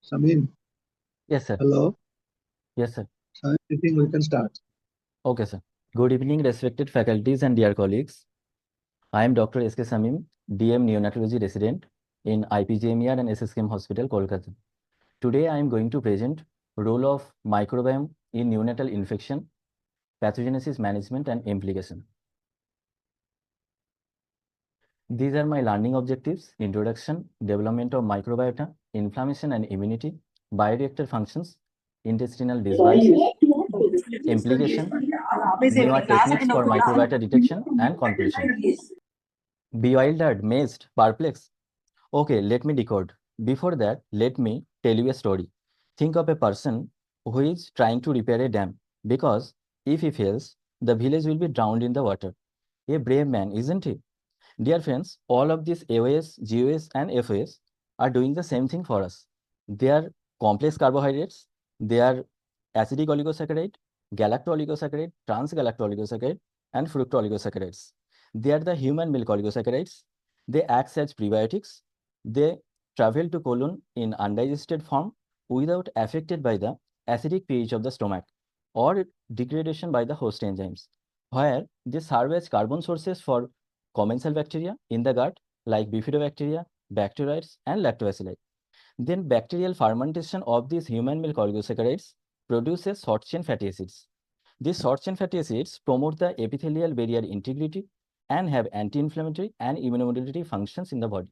Samim, Yes, sir. hello. Yes, sir. Samim, I think we can start. Okay, sir. Good evening, respected faculties and dear colleagues. I am Dr. S.K. Samim, DM Neonatology resident in IPGMER and SSKM Hospital, Kolkata. Today, I am going to present role of microbiome in neonatal infection, pathogenesis management and implication. These are my learning objectives: introduction, development of microbiota, inflammation and immunity, bioreactor functions, intestinal dysbiosis, implication, newer techniques for microbiota detection, and conclusion. Bewildered, mazed, perplexed. Okay, let me decode. Before that, let me tell you a story. Think of a person who is trying to repair a dam because if he fails, the village will be drowned in the water. A brave man, isn't he? Dear friends, all of these AOS, GOS, and FOS are doing the same thing for us. They are complex carbohydrates, they are acidic oligosaccharide, galacto-oligosaccharide, trans-galacto-oligosaccharide, and fructo-oligosaccharides. They are the human milk oligosaccharides. They act as prebiotics. They travel to colon in undigested form without affected by the acidic pH of the stomach or degradation by the host enzymes, where they serve as carbon sources for commensal bacteria in the gut like bifidobacteria, bacteroids, and lactobacilli. Then bacterial fermentation of these human milk oligosaccharides produces short-chain fatty acids. These short-chain fatty acids promote the epithelial barrier integrity and have anti-inflammatory and immunomodulatory functions in the body.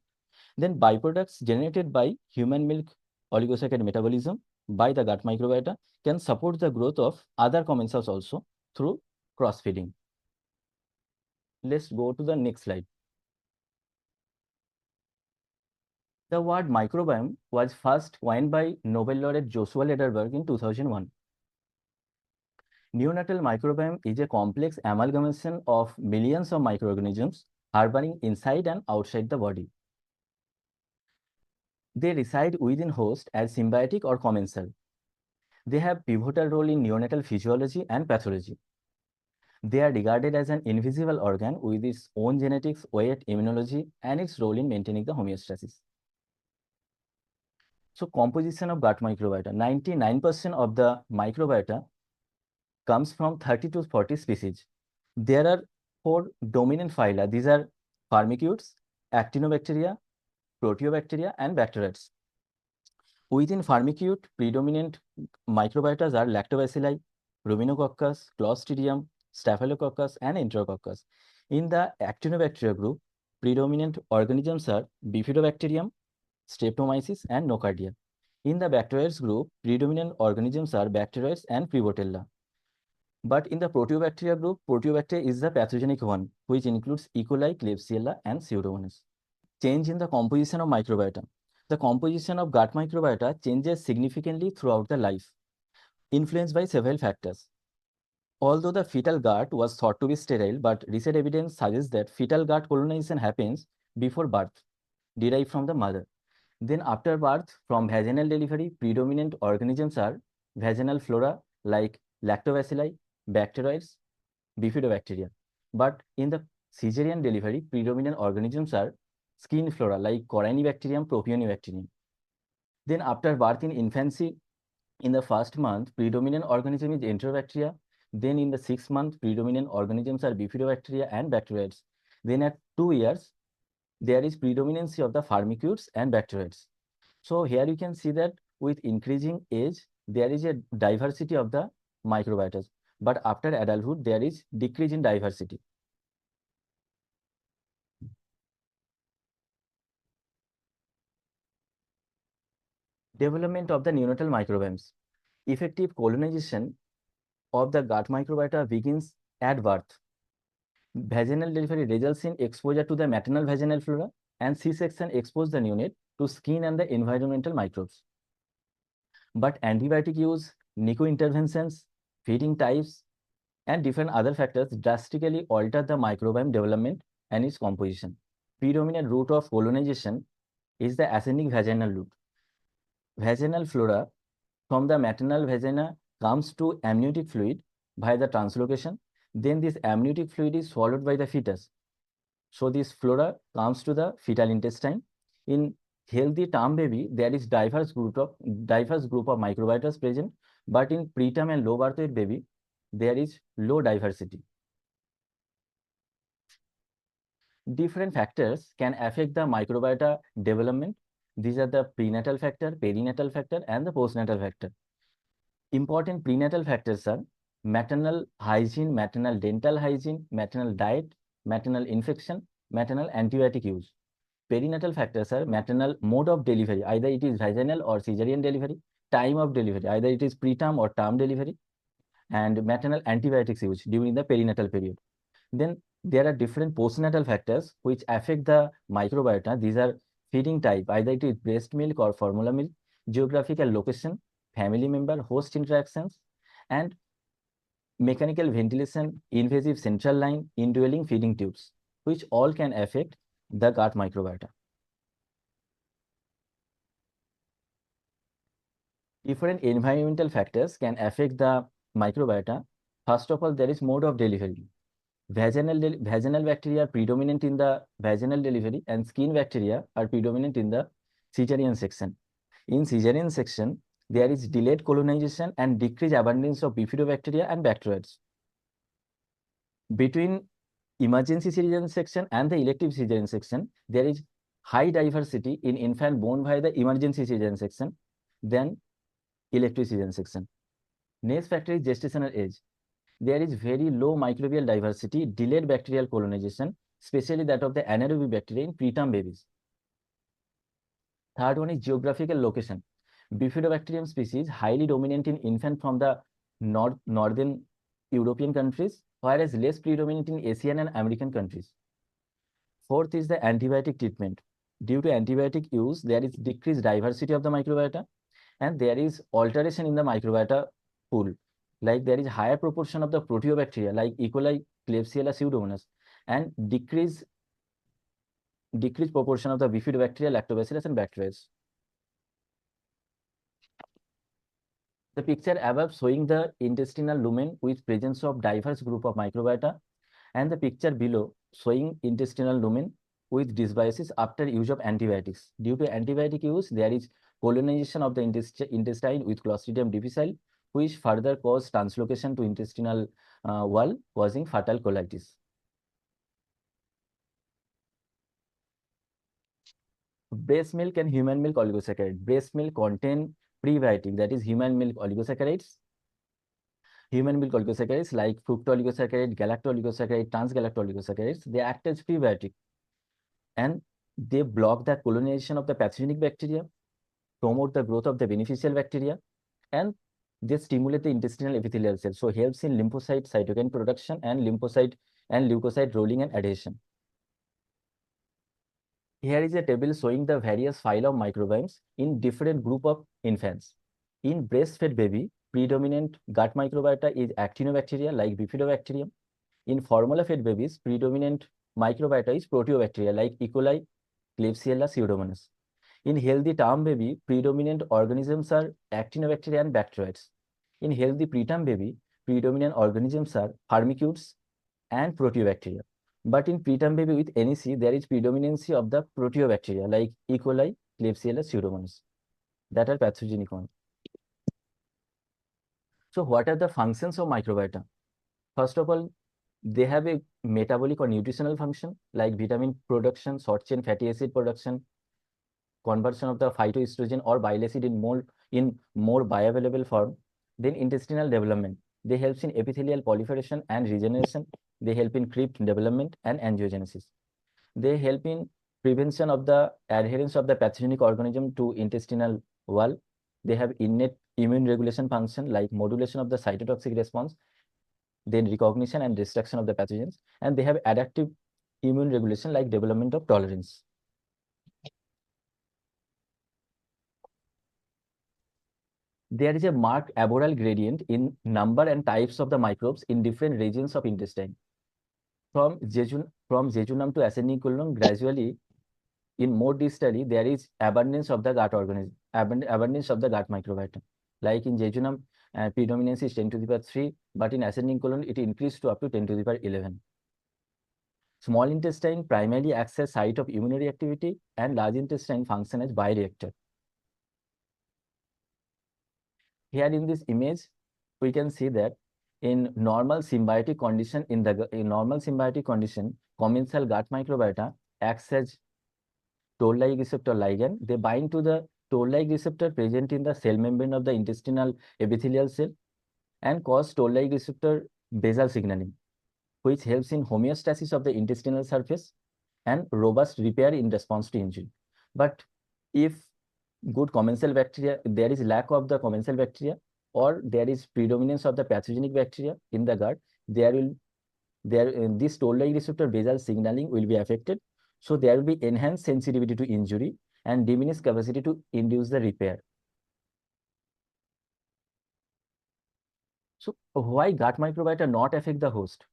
Then byproducts generated by human milk oligosaccharide metabolism by the gut microbiota can support the growth of other commensals also through cross-feeding. Let's go to the next slide. The word microbiome was first coined by Nobel Laureate Joshua Lederberg in 2001. Neonatal microbiome is a complex amalgamation of millions of microorganisms harboring inside and outside the body. They reside within host as symbiotic or commensal. They have pivotal role in neonatal physiology and pathology. They are regarded as an invisible organ with its own genetics, weight, immunology, and its role in maintaining the homeostasis. So composition of gut microbiota. 99% of the microbiota comes from 30 to 40 species. There are 4 dominant phyla. These are Firmicutes, Actinobacteria, Proteobacteria, and Bacteroids. Within Firmicute, predominant microbiotas are Lactobacilli, Ruminococcus, Clostridium, Staphylococcus, and Enterococcus. In the Actinobacteria group, predominant organisms are Bifidobacterium, Streptomyces, and Nocardia. In the Bacteroids group, predominant organisms are Bacteroids and Prevotella. But in the Proteobacteria group, Proteobacteria is the pathogenic one, which includes E. coli, Klebsiella, and Pseudomonas. Change in the composition of microbiota. The composition of gut microbiota changes significantly throughout the life, influenced by several factors. Although the fetal gut was thought to be sterile, but recent evidence suggests that fetal gut colonization happens before birth, derived from the mother. Then after birth, from vaginal delivery, predominant organisms are vaginal flora like lactobacilli, bacteroids, bifidobacteria. But in the cesarean delivery, predominant organisms are skin flora like Corynebacterium, Propionibacterium. Then after birth in infancy, in the first month, predominant organism is Enterobacteria. Then in the 6th month, predominant organisms are Bifidobacteria and Bacteroids. Then at 2 years, there is predominancy of the Firmicutes and Bacteroids. So here you can see that with increasing age, there is a diversity of the microbiotas. But after adulthood, there is decrease in diversity. Development of the neonatal microbiomes. Effective colonization of the gut microbiota begins at birth. Vaginal delivery results in exposure to the maternal vaginal flora, and C-section exposes the neonate to skin and the environmental microbes. But antibiotic use, NICU interventions, feeding types, and different other factors drastically alter the microbiome development and its composition. Predominant route of colonization is the ascending vaginal route. Vaginal flora from the maternal vagina comes to amniotic fluid via the translocation. Then this amniotic fluid is swallowed by the fetus. So this flora comes to the fetal intestine. In healthy term baby, there is diverse group of microbiotas present, but in preterm and low birth weight baby, there is low diversity. Different factors can affect the microbiota development. These are the prenatal factor, perinatal factor, and the postnatal factor. Important prenatal factors are maternal hygiene, maternal dental hygiene, maternal diet, maternal infection, maternal antibiotic use. Perinatal factors are maternal mode of delivery, either it is vaginal or cesarean delivery, time of delivery, either it is preterm or term delivery, and maternal antibiotics use during the perinatal period. Then there are different postnatal factors which affect the microbiota. These are feeding type, either it is breast milk or formula milk, geographical location, family member, host interactions, and mechanical ventilation, invasive central line, indwelling feeding tubes, which all can affect the gut microbiota. Different environmental factors can affect the microbiota. First of all, there is mode of delivery. Vaginal bacteria are predominant in the vaginal delivery, and skin bacteria are predominant in the cesarean section. In cesarean section, there is delayed colonization and decreased abundance of bifidobacteria and bacteroids. Between emergency cesarean section and the elective cesarean section, there is high diversity in infant born via the emergency cesarean section than elective cesarean section. Next factor is gestational age. There is very low microbial diversity, delayed bacterial colonization, especially that of the anaerobic bacteria in preterm babies. Third one is geographical location. Bifidobacterium species highly dominant in infant from the northern European countries, whereas less predominant in Asian and American countries. Fourth is the antibiotic treatment. Due to antibiotic use, there is decreased diversity of the microbiota, and there is alteration in the microbiota pool. Like there is higher proportion of the proteobacteria like E. coli, Klebsiella pseudomonas, and decreased proportion of the bifidobacteria, lactobacillus, and bacteria. The picture above showing the intestinal lumen with presence of diverse group of microbiota, and the picture below showing intestinal lumen with dysbiosis after use of antibiotics. Due to antibiotic use, there is colonization of the intestine with Clostridium difficile, which further cause translocation to intestinal wall, causing fatal colitis. Breast milk and human milk oligosaccharide. Breast milk contain prebiotic, that is human milk oligosaccharides. Human milk oligosaccharides like fructooligosaccharides, galactooligosaccharides, transgalactooligosaccharides, they act as prebiotic, and they block the colonization of the pathogenic bacteria, promote the growth of the beneficial bacteria, and they stimulate the intestinal epithelial cells, so helps in lymphocyte cytokine production and lymphocyte and leukocyte rolling and adhesion. Here is a table showing the various phyla of microbiomes in different group of infants. In breastfed baby, predominant gut microbiota is actinobacteria like bifidobacterium. In formula-fed babies, predominant microbiota is proteobacteria like E. coli, Klebsiella pseudomonas. In healthy term baby, predominant organisms are actinobacteria and bacteroids. In healthy preterm baby, predominant organisms are firmicutes and proteobacteria. But in preterm baby with NEC, there is predominancy of the proteobacteria like E. coli, Klebsiella pseudomonas that are pathogenic ones. So what are the functions of microbiota? First of all, they have a metabolic or nutritional function like vitamin production, short chain fatty acid production, conversion of the phytoestrogen or bile acid in more bioavailable form. Then intestinal development. They help in epithelial proliferation and regeneration. They help in crypt development and angiogenesis. They help in prevention of the adherence of the pathogenic organism to intestinal wall. They have innate immune regulation function like modulation of the cytotoxic response, then recognition and destruction of the pathogens, and they have adaptive immune regulation like development of tolerance. There is a marked abnormal gradient in number and types of the microbes in different regions of intestine. From jejunum to ascending colon, gradually, in more distally, there is abundance of the gut organism, abundance of the gut microbiota. Like in jejunum, predominance is 10 to the power 3, but in ascending colon, it increased to up to 10 to the power 11. Small intestine primarily acts as site of immunoreactivity, and large intestine function as bioreactor. Here in this image, we can see that in normal symbiotic condition, commensal gut microbiota acts as toll-like receptor ligand. They bind to the toll-like receptor present in the cell membrane of the intestinal epithelial cell and cause toll-like receptor basal signaling, which helps in homeostasis of the intestinal surface and robust repair in response to injury. But if good commensal bacteria, there is lack of the commensal bacteria, or there is predominance of the pathogenic bacteria in the gut, this toll-like receptor basal signaling will be affected. So there will be enhanced sensitivity to injury and diminished capacity to induce the repair. So why gut microbiota not affect the host?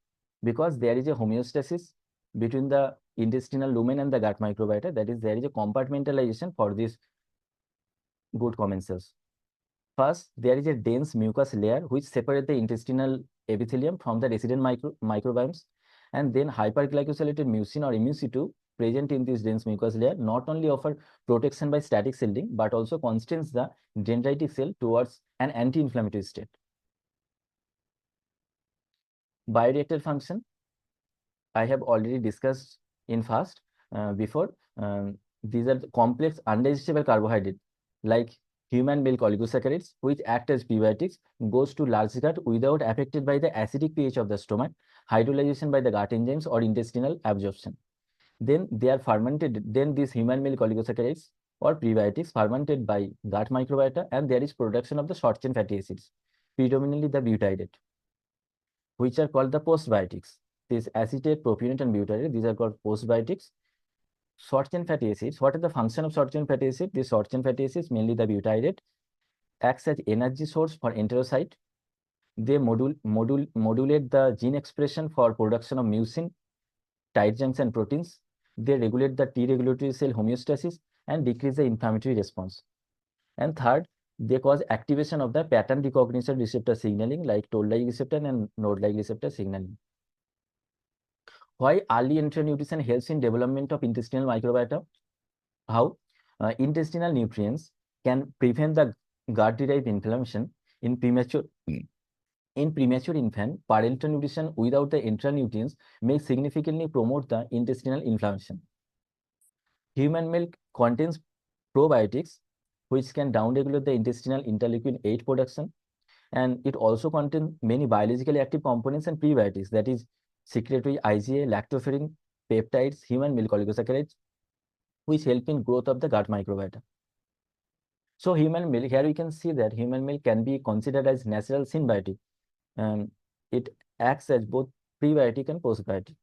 Because there is a homeostasis between the intestinal lumen and the gut microbiota. That is, there is a compartmentalization for these good commensals. First, there is a dense mucus layer which separates the intestinal epithelium from the resident microbiomes, and then hyperglycosylated mucin or MuC2 present in this dense mucus layer not only offer protection by static shielding but also constrains the dendritic cell towards an anti-inflammatory state. Bioreactor function, I have already discussed in fast before. These are the complex undigestible carbohydrates like human milk oligosaccharides, which act as prebiotics, goes to large gut without affected by the acidic pH of the stomach, hydrolyzation by the gut enzymes, or intestinal absorption. Then they are fermented. Then these human milk oligosaccharides or prebiotics fermented by gut microbiota, and there is production of the short chain fatty acids, predominantly the butyrate, which are called the postbiotics. This acetate, propionate, and butyrate, these are called postbiotics. Short chain fatty acids, what is the function of short chain fatty acid? These short chain fatty acids, mainly the butyrate, acts as energy source for enterocyte. They modulate the gene expression for production of mucin, tight junction proteins. They regulate the T regulatory cell homeostasis and decrease the inflammatory response. And third, they cause activation of the pattern recognition receptor signaling like toll-like receptor and node-like receptor signaling. Why early entry nutrition helps in development of intestinal microbiota? How? Intestinal nutrients can prevent the gut-derived inflammation in premature infant. Parental nutrition without the enteral nutrients may significantly promote the intestinal inflammation. Human milk contains probiotics, which can downregulate the intestinal interleukin 8 production, and it also contains many biologically active components and prebiotics, that is secretory IgA, lactoferrin, peptides, human milk oligosaccharides, which help in growth of the gut microbiota. So human milk, here we can see that human milk can be considered as natural symbiotic. It acts as both prebiotic and postbiotic.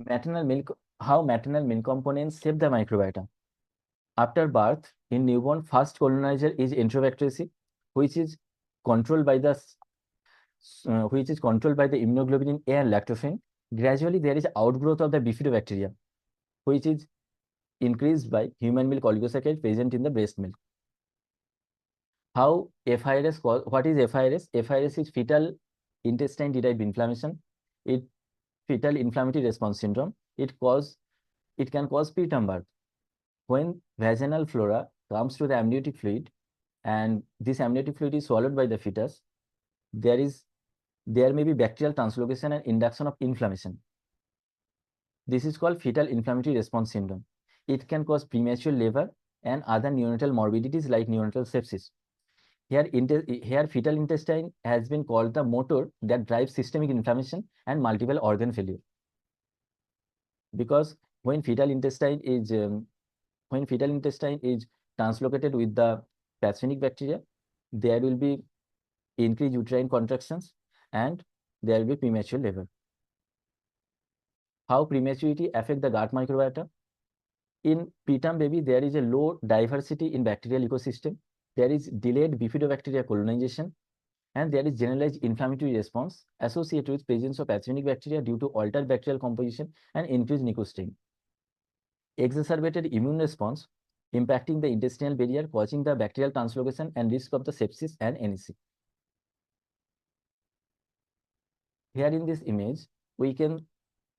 Maternal milk, how maternal milk components shape the microbiota. After birth, in newborn, first colonizer is enterobacteriaceae, which is controlled by the immunoglobulin A and lactoferrin. Gradually, there is outgrowth of the bifidobacteria, which is increased by human milk oligosaccharide present in the breast milk. How FIRS, what is FIRS? FIRS is fetal intestine derived inflammation. Fetal inflammatory response syndrome. It can cause preterm birth. When vaginal flora comes to the amniotic fluid and this amniotic fluid is swallowed by the fetus, there may be bacterial translocation and induction of inflammation. This is called fetal inflammatory response syndrome. It can cause premature labor and other neonatal morbidities like neonatal sepsis. Here fetal intestine has been called the motor that drives systemic inflammation and multiple organ failure. Because when fetal intestine is translocated with the pathogenic bacteria, there will be increased uterine contractions and there will be premature labor. How prematurity affect the gut microbiota? In preterm baby, there is a low diversity in bacterial ecosystem. There is delayed bifidobacteria colonization, and there is generalized inflammatory response associated with presence of pathogenic bacteria due to altered bacterial composition and increased nicotine. Exacerbated immune response impacting the intestinal barrier, causing the bacterial translocation and risk of the sepsis and NEC. Here in this image, we can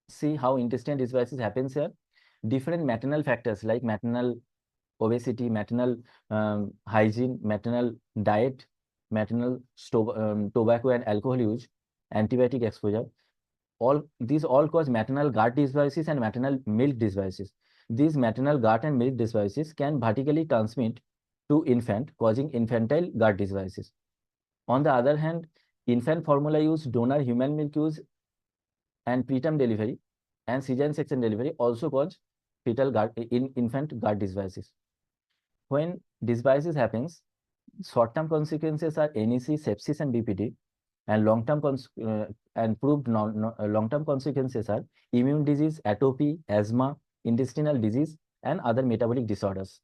see how intestinal dysbiosis happens here. Different maternal factors like maternal obesity, maternal hygiene, maternal diet, maternal tobacco and alcohol use, antibiotic exposure, these all cause maternal gut dysbiosis and maternal milk dysbiosis. These maternal gut and milk dysbiosis can vertically transmit to infant, causing infantile gut dysbiosis. On the other hand, infant formula use, donor human milk use, and preterm delivery and cesarean section delivery also cause infant gut dysbiosis. When dysbiosis happens, short-term consequences are NEC, sepsis, and BPD, and long-term long-term consequences are immune disease, atopy, asthma, intestinal disease, and other metabolic disorders.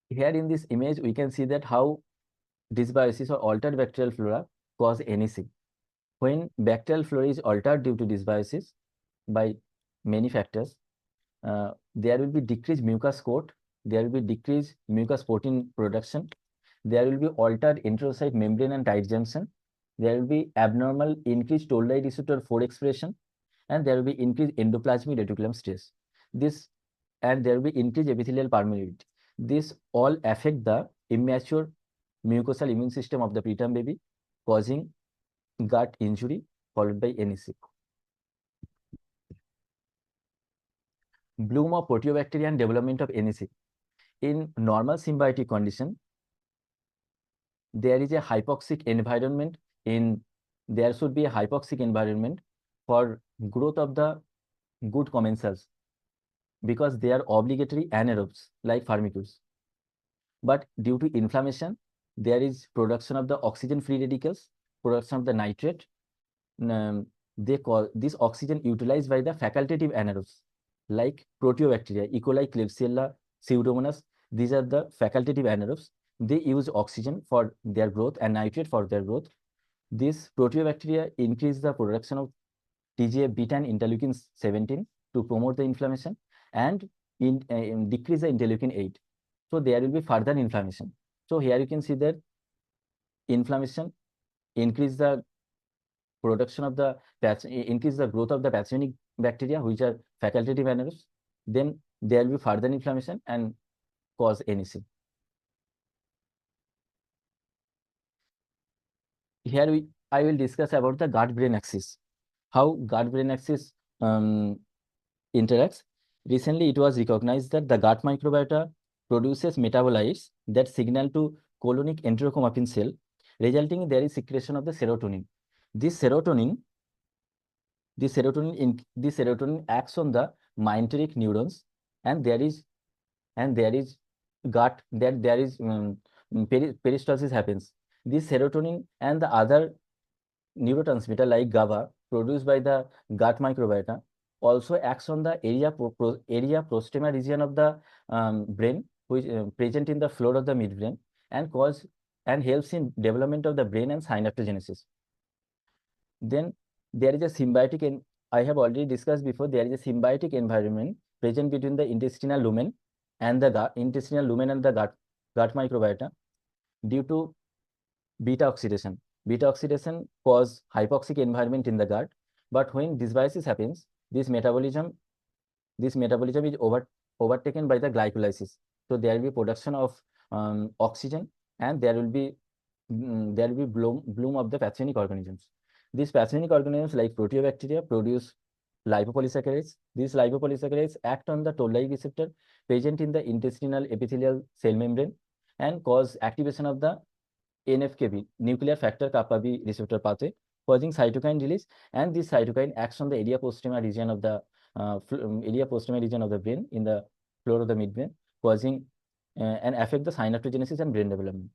Here in this image, we can see that how dysbiosis or altered bacterial flora cause NEC. When bacterial flora is altered due to dysbiosis by many factors, there will be decreased mucus coat, there will be decreased mucus protein production, there will be altered enterocyte membrane and tight junction, there will be abnormal increased toll-like receptor 4 expression, and there will be increased endoplasmic reticulum stress. And there will be increased epithelial permeability. This all affect the immature mucosal immune system of the preterm baby, causing gut injury followed by NEC. Bloom of proteobacteria and development of NEC. In normal symbiotic condition, there is a hypoxic environment there should be a hypoxic environment for growth of the good commensals because they are obligatory anaerobes like firmicutes. But due to inflammation, there is production of the oxygen free radicals, production of the nitrate. They call this oxygen utilized by the facultative anaerobes like proteobacteria, E. coli, Klebsiella, Pseudomonas. These are the facultative anaerobes. They use oxygen for their growth and nitrate for their growth. These proteobacteria increase the production of TGF beta and interleukin 17 to promote the inflammation and decrease the interleukin 8. So there will be further inflammation. So here you can see that inflammation increase the production of the increase the growth of the pathogenic bacteria, which are facultative anaerobes. Then there will be further inflammation and cause NEC. Here I will discuss about the gut-brain axis, how gut-brain axis interacts. Recently, it was recognized that the gut microbiota produces metabolites that signal to colonic enterochromaffin cell, resulting in there is secretion of the serotonin. This serotonin acts on the myenteric neurons, and there is gut that there is peristalsis happens. This serotonin and the other neurotransmitter like GABA produced by the gut microbiota also acts on the area prostema region of the brain, which present in the floor of the midbrain and helps in development of the brain and synaptogenesis. Then there is a symbiotic, and I have already discussed before, there is a symbiotic environment present between the intestinal lumen and the gut microbiota due to beta oxidation. Beta oxidation cause hypoxic environment in the gut, but when dysbiosis happens, this metabolism is overtaken by the glycolysis. So there will be production of oxygen, and there will be bloom of the pathogenic organisms. These pathogenic organisms like proteobacteria produce lipopolysaccharides. These lipopolysaccharides act on the toll-like receptor present in the intestinal epithelial cell membrane and cause activation of the NFKB, nuclear factor kappa B receptor pathway, causing cytokine release, and this cytokine acts on the area postema region of the brain in the floor of the midbrain, causing and affect the synaptogenesis and brain development.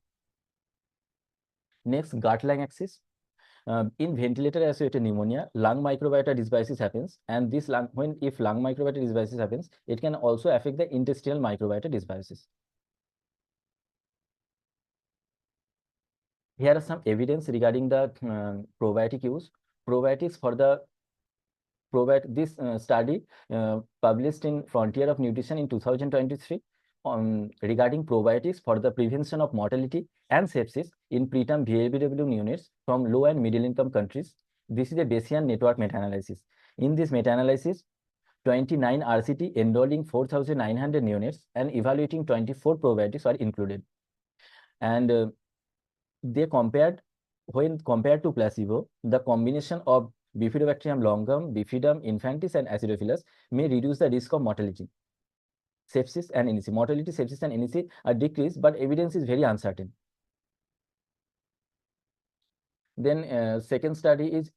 Next, gut-lung axis. In ventilator-associated pneumonia, lung microbiota dysbiosis happens, and if lung microbiota dysbiosis happens, it can also affect the intestinal microbiota dysbiosis. Here are some evidence regarding the probiotic use. Probiotics for the this study published in Frontier of Nutrition in 2023 regarding probiotics for the prevention of mortality and sepsis in preterm VABW units from low and middle income countries. This is a Bayesian network meta-analysis. In this meta-analysis, 29 RCT enrolling 4,900 neonates and evaluating 24 probiotics are included. And they compared, when compared to placebo, the combination of Bifidobacterium longum, Bifidum infantis, and Acidophilus may reduce the risk of mortality, sepsis, and NEC. Mortality, sepsis, and NEC are decreased, but evidence is very uncertain. Then second study is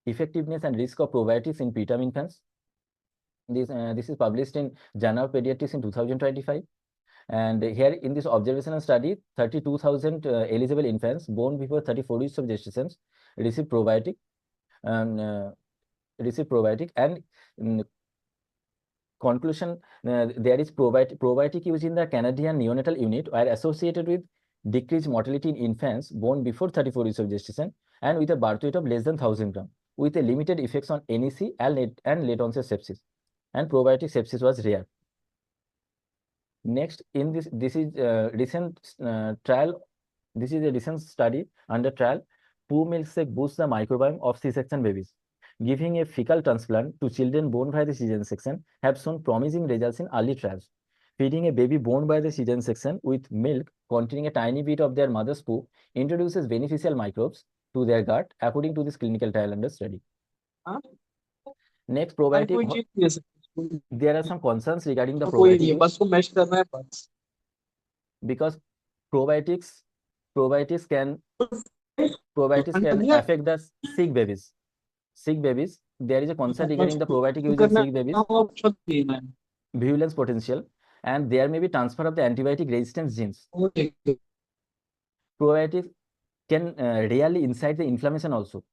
effectiveness and risk of probiotics in preterm infants. This is published in Journal of Pediatrics in 2025. And here in this observational study, 32,000 eligible infants born before 34 weeks of gestation received probiotic and conclusion, there is probiotic use in the Canadian neonatal unit were associated with decreased mortality in infants born before 34 weeks of gestation and with a birth weight of less than 1,000 grams, with a limited effects on NEC and late onset sepsis. And probiotic sepsis was rare. Next, in this is a recent trial. This is a recent study under trial. Poo milkshake boosts the microbiome of C-section babies. Giving a fecal transplant to children born by the cesarean section have shown promising results in early trials. Feeding a baby born by the cesarean section with milk containing a tiny bit of their mother's poo introduces beneficial microbes to their gut, according to this clinical trial under study. Next, probiotic. There are some concerns regarding the probiotic use, because probiotics can affect the sick babies. There is a concern regarding the probiotic use in sick babies, virulence potential, and there may be transfer of the antibiotic resistance genes. Probiotics can rarely incite the inflammation also.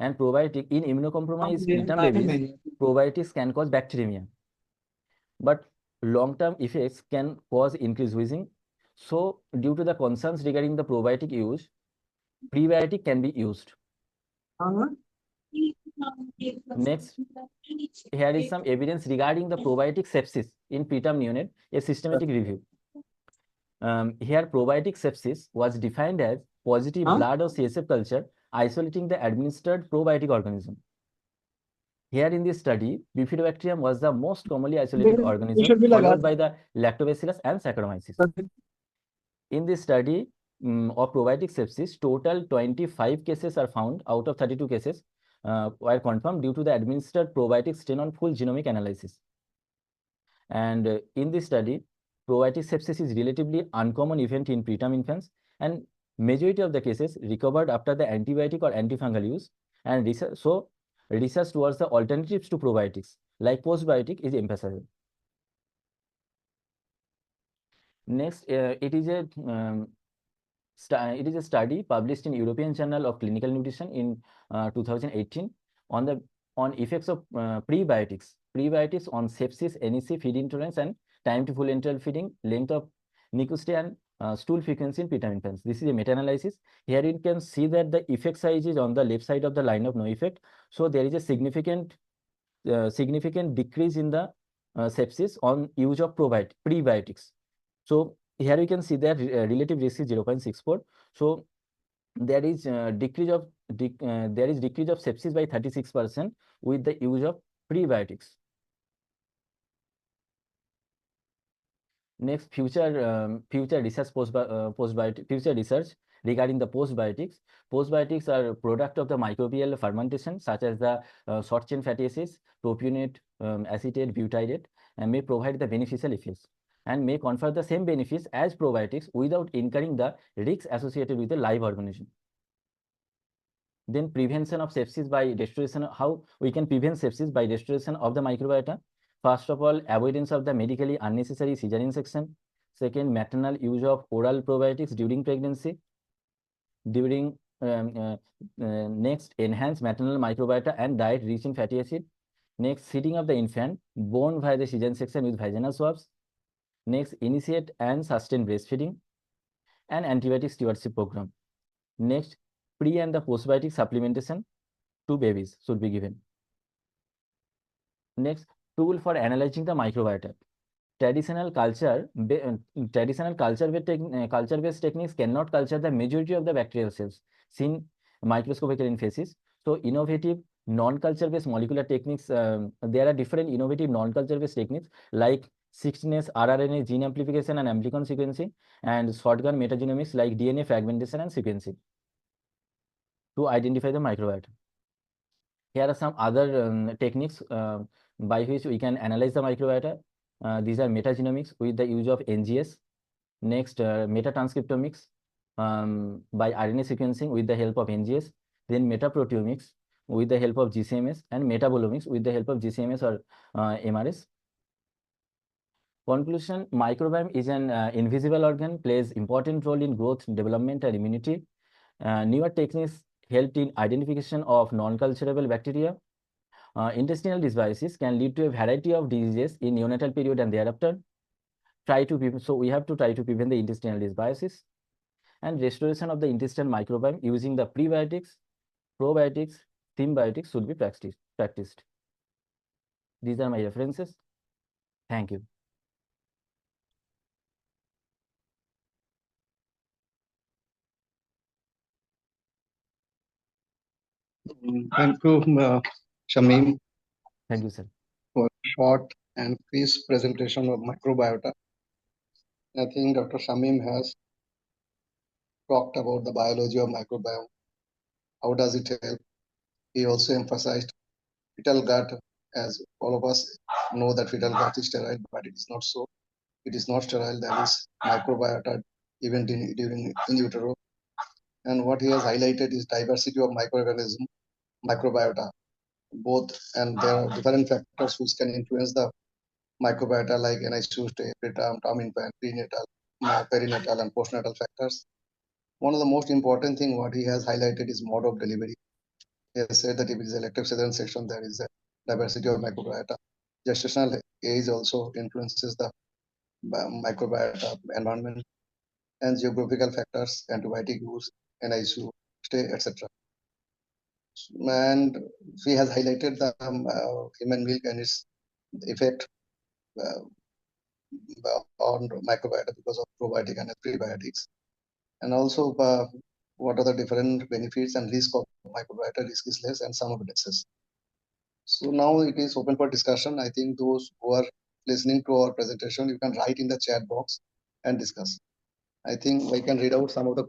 And probiotic in immunocompromised preterm babies, probiotics can cause bacteremia. But long-term effects can cause increased wheezing. So due to the concerns regarding the probiotic use, prebiotic can be used. Next, here is some evidence regarding the probiotic sepsis in preterm neonate, a systematic review. Here probiotic sepsis was defined as positive blood or CSF culture isolating the administered probiotic organism. Here in this study, Bifidobacterium was the most commonly isolated organism, followed by the Lactobacillus and Saccharomyces. In this study of probiotic sepsis, total 25 cases are found out of 32 cases were confirmed due to the administered probiotic strain on full genomic analysis. And in this study, probiotic sepsis is relatively uncommon event in preterm infants, and majority of the cases recovered after the antibiotic or antifungal use, and research towards the alternatives to probiotics like postbiotic is emphasized. Next, it is a study published in European Journal of Clinical Nutrition in 2018 on effects of prebiotics on sepsis, NEC, feed intolerance, and time to full enteral feeding, length of NICU stay, and stool frequency in preterm infants. This is a meta-analysis. Here you can see that the effect size is on the left side of the line of no effect. So there is a significant decrease in the sepsis on use of prebiotics. So here you can see that relative risk is 0.64. So there is decrease of sepsis by 36% with the use of prebiotics. Next, future research regarding the postbiotics. Postbiotics are product of the microbial fermentation, such as the short chain fatty acids, propionate, acetate, butyrate, and may provide the beneficial effects and may confer the same benefits as probiotics without incurring the risks associated with the live organism. Then prevention of sepsis by restoration. How we can prevent sepsis by restoration of the microbiota? First of all, avoidance of the medically unnecessary cesarean section. Second, maternal use of oral probiotics during pregnancy. Next, enhance maternal microbiota and diet rich in fatty acid. Next, feeding of the infant born via the cesarean section with vaginal swabs. Next, initiate and sustain breastfeeding and antibiotic stewardship program. Next, pre and the postbiotic supplementation to babies should be given. Next, tool for analyzing the microbiota. traditional culture-based techniques cannot culture the majority of the bacterial cells seen microscopically in feces. So innovative non-culture based molecular techniques, there are different innovative non-culture based techniques like 16S rRNA gene amplification and amplicon sequencing, and shotgun metagenomics like DNA fragmentation and sequencing to identify the microbiota. Here are some other techniques by which we can analyze the microbiota. These are metagenomics with the use of NGS. Next, metatranscriptomics by RNA sequencing with the help of NGS. Then metaproteomics with the help of GCMS, and metabolomics with the help of GCMS or MRS. Conclusion: microbiome is an invisible organ, plays important role in growth, development, and immunity. Newer techniques helped in identification of non-culturable bacteria. Intestinal dysbiosis can lead to a variety of diseases in neonatal period and thereafter. So we have to try to prevent the intestinal dysbiosis. And restoration of the intestinal microbiome using the prebiotics, probiotics, symbiotics should be practiced. These are my references. Thank you. Thank you, Shamim, Thank you, sir. for a short and crisp presentation of microbiota. I think Dr. Shamim has talked about the biology of microbiome. How does it help? He also emphasized fetal gut, as all of us know that fetal gut is sterile, but it is not so. It is not sterile. There is microbiota even during in utero. And what he has highlighted is diversity of microorganism, microbiota, both, and there are different factors which can influence the microbiota like NH2 stay, preterm, term infant, prenatal, perinatal, and postnatal factors. One of the most important thing what he has highlighted is mode of delivery. He has said that if it is elective cesarean section, there is a diversity of microbiota. Gestational age also influences the microbiota environment, and geographical factors, antibiotic use, NICU stay, etc. And he has highlighted the human milk and its effect on microbiota because of probiotic and prebiotics, and also what are the different benefits and risk of microbiota. Risk is less and some of it excess. So now it is open for discussion. I think those who are listening to our presentation, you can write in the chat box and discuss. I think we can read out some of the